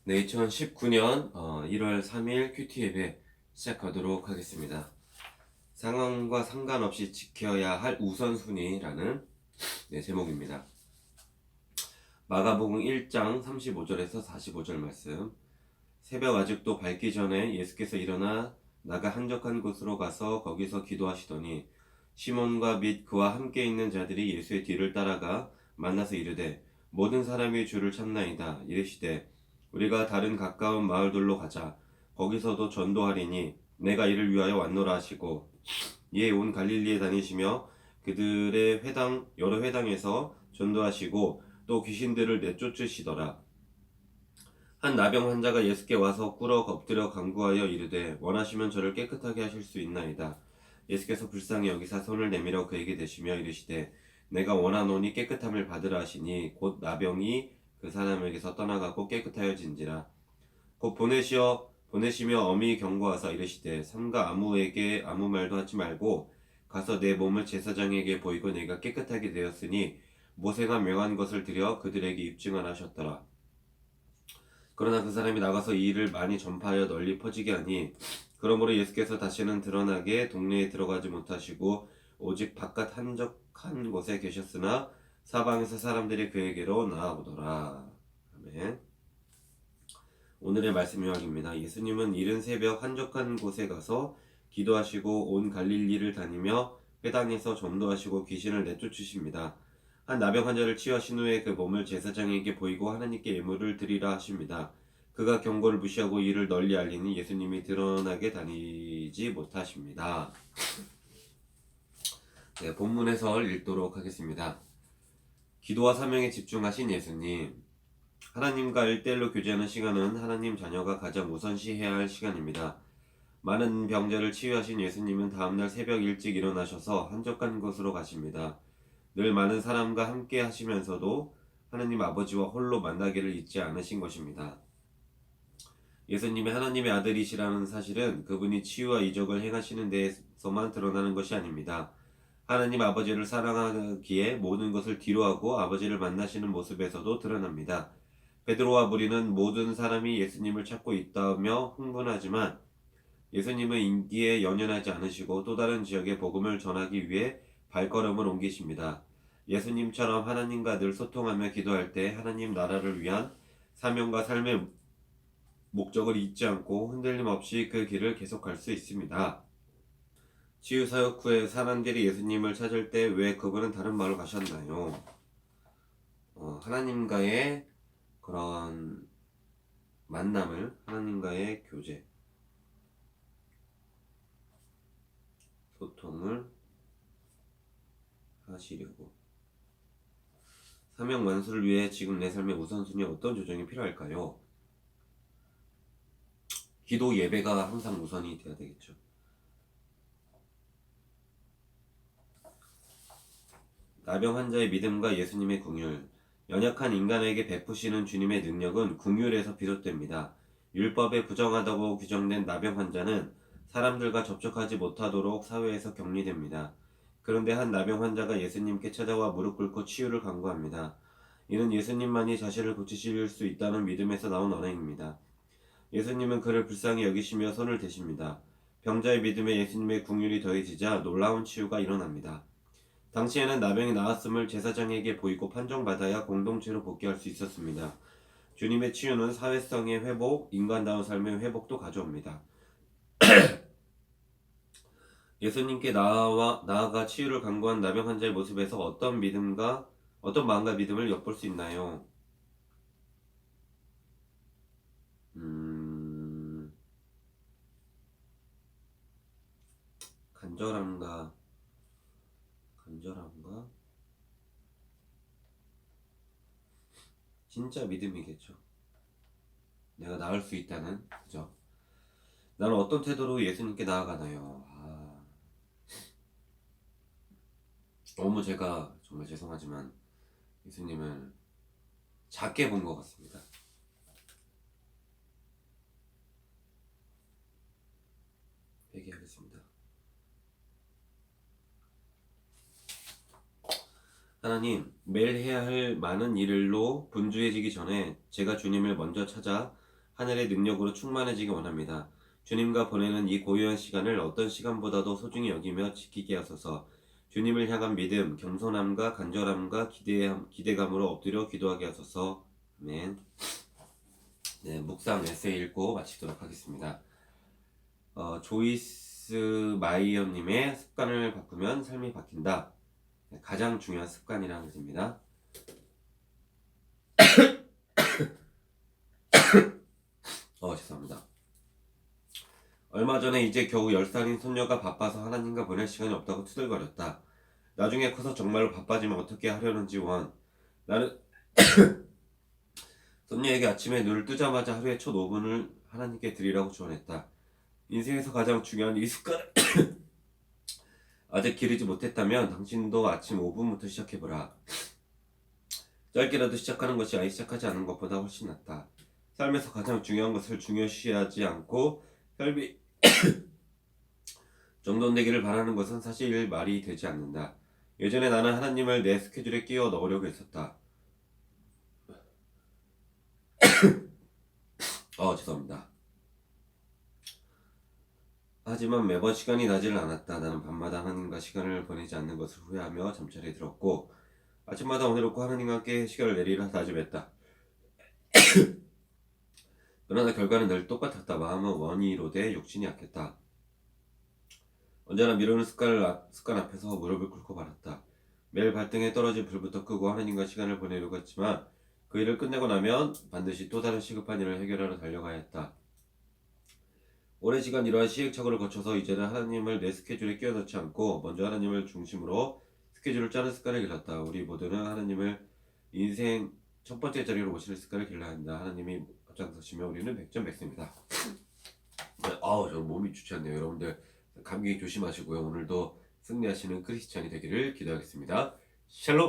네, 2019년 1월 3일 큐티 예배 시작하도록 하겠습니다. 상황과 상관없이 지켜야 할 우선순위라는 제목입니다. 마가복음 1장 35절에서 45절 말씀. 새벽 아직도 밝기 전에 예수께서 일어나 나가 한적한 곳으로 가서 거기서 기도하시더니 시몬과 및 그와 함께 있는 자들이 예수의 뒤를 따라가 만나서 이르되 모든 사람이 주를 찾나이다. 이르시되 우리가 다른 가까운 마을들로 가자. 거기서도 전도하리니 내가 이를 위하여 왔노라 하시고 이에 온 갈릴리에 다니시며 그들의 여러 회당에서 전도하시고 또 귀신들을 내쫓으시더라. 한 나병 환자가 예수께 와서 꿇어 엎드려 간구하여 이르되 원하시면 저를 깨끗하게 하실 수 있나이다. 예수께서 불쌍히 여기사 손을 내밀어 그에게 대시며 이르시되 내가 원하노니 깨끗함을 받으라 하시니 곧 나병이 그 사람에게서 떠나가고 깨끗하여진지라. 곧 보내시며 엄히 경고하사 이르시되 삼가 아무에게 아무 말도 하지 말고 가서 내 몸을 제사장에게 보이고 내가 깨끗하게 되었으니 모세가 명한 것을 드려 그들에게 입증하라 하셨더라. 그러나 그 사람이 나가서 이 일을 많이 전파하여 널리 퍼지게 하니 그러므로 예수께서 다시는 드러나게 동네에 들어가지 못하시고 오직 바깥 한적한 곳에 계셨으나 사방에서 사람들이 그에게로 나아오더라. 아멘. 오늘의 말씀 요약입니다. 예수님은 이른 새벽 한적한 곳에 가서 기도하시고 온 갈릴리를 다니며 회당에서 전도하시고 귀신을 내쫓으십니다. 한 나병 환자를 치유하신 후에 그 몸을 제사장에게 보이고 하나님께 예물을 드리라 하십니다. 그가 경고를 무시하고 이를 널리 알리니 예수님이 드러나게 다니지 못하십니다. 네, 본문 해설 읽도록 하겠습니다. 기도와 사명에 집중하신 예수님. 하나님과 1대1로 교제하는 시간은 하나님 자녀가 가장 우선시해야 할 시간입니다. 많은 병자를 치유하신 예수님은 다음날 새벽 일찍 일어나셔서 한적한 곳으로 가십니다. 늘 많은 사람과 함께 하시면서도 하나님 아버지와 홀로 만나기를 잊지 않으신 것입니다. 예수님이 하나님의 아들이시라는 사실은 그분이 치유와 이적을 행하시는 데에서만 드러나는 것이 아닙니다. 하나님 아버지를 사랑하기에 모든 것을 뒤로하고 아버지를 만나시는 모습에서도 드러납니다. 베드로와 무리는 모든 사람이 예수님을 찾고 있다며 흥분하지만 예수님은 인기에 연연하지 않으시고 또 다른 지역에 복음을 전하기 위해 발걸음을 옮기십니다. 예수님처럼 하나님과 늘 소통하며 기도할 때 하나님 나라를 위한 사명과 삶의 목적을 잊지 않고 흔들림 없이 그 길을 계속할 수 있습니다. 치유 사역 후에 사람들이 예수님을 찾을 때 왜 그분은 다른 마을로 가셨나요? 하나님과의 그런 만남을, 하나님과의 교제, 소통을 하시려고. 사명 완수를 위해 지금 내 삶의 우선순위에 어떤 조정이 필요할까요? 기도 예배가 항상 우선이 되어야 되겠죠. 나병 환자의 믿음과 예수님의 긍휼. 연약한 인간에게 베푸시는 주님의 능력은 긍휼에서 비롯됩니다. 율법에 부정하다고 규정된 나병 환자는 사람들과 접촉하지 못하도록 사회에서 격리됩니다. 그런데 한 나병 환자가 예수님께 찾아와 무릎 꿇고 치유를 간구합니다. 이는 예수님만이 자신을 고치실 수 있다는 믿음에서 나온 언행입니다. 예수님은 그를 불쌍히 여기시며 손을 대십니다. 병자의 믿음에 예수님의 긍휼이 더해지자 놀라운 치유가 일어납니다. 당시에는 나병이 나았음을 제사장에게 보이고 판정받아야 공동체로 복귀할 수 있었습니다. 주님의 치유는 사회성의 회복, 인간다운 삶의 회복도 가져옵니다. 예수님께 나아가 치유를 간구한 나병 환자의 모습에서 어떤 마음과 믿음을 엿볼 수 있나요? 간절함과 진짜 믿음이겠죠. 내가 나을 수 있다는, 그죠? 나는 어떤 태도로 예수님께 나아가나요? 너무 제가 정말 죄송하지만 예수님을 작게 본 것 같습니다. 회개하겠습니다. 하나님, 매일 해야 할 많은 일로 분주해지기 전에 제가 주님을 먼저 찾아 하늘의 능력으로 충만해지기 원합니다. 주님과 보내는 이 고요한 시간을 어떤 시간보다도 소중히 여기며 지키게 하소서. 주님을 향한 믿음, 겸손함과 간절함과 기대감으로 엎드려 기도하게 하소서. 아멘. 네, 묵상 에세이 읽고 마치도록 하겠습니다. 조이스 마이어님의 습관을 바꾸면 삶이 바뀐다. 네, 가장 중요한 습관이라는 뜻입니다. 죄송합니다. 얼마 전에 이제 겨우 10살인 손녀가 바빠서 하나님과 보낼 시간이 없다고 투덜거렸다. 나중에 커서 정말로 바빠지면 어떻게 하려는지 원. 나는 손녀에게 아침에 눈을 뜨자마자 하루에 첫 5분을 하나님께 드리라고 조언했다. 인생에서 가장 중요한 이 습관을 아직 기르지 못했다면 당신도 아침 5분부터 시작해보라. 짧게라도 시작하는 것이 아예 시작하지 않는 것보다 훨씬 낫다. 삶에서 가장 중요한 것을 중요시하지 않고 삶이 정돈되기를 바라는 것은 사실 말이 되지 않는다. 예전에 나는 하나님을 내 스케줄에 끼워 넣으려고 했었다. 죄송합니다. 하지만 매번 시간이 나지를 않았다. 나는 밤마다 하나님과 시간을 보내지 않는 것을 후회하며 잠자리에 들었고 아침마다 오늘 없고 하나님과 함께 시간을 내리라 다짐했다. 그러나 결과는 늘 똑같았다. 마음은 원이로 돼 욕심이 약했다. 언제나 미루는 습관 앞에서 무릎을 꿇고 말았다. 매일 발등에 떨어진 불부터 끄고 하나님과 시간을 보내려고 했지만 그 일을 끝내고 나면 반드시 또 다른 시급한 일을 해결하러 달려가야 했다. 오랜 시간 이러한 시행착오를 거쳐서 이제는 하나님을 내 스케줄에 끼워 넣지 않고 먼저 하나님을 중심으로 스케줄을 짜는 습관을 길렀다. 우리 모두는 하나님을 인생 첫 번째 자리로 모시는 습관을 길러야 한다. 하나님이 앞장서시면 우리는 백전백승입니다. 네, 저 몸이 좋지 않네요. 여러분들 감기 조심하시고요. 오늘도 승리하시는 크리스찬이 되기를 기도하겠습니다. 샬롬.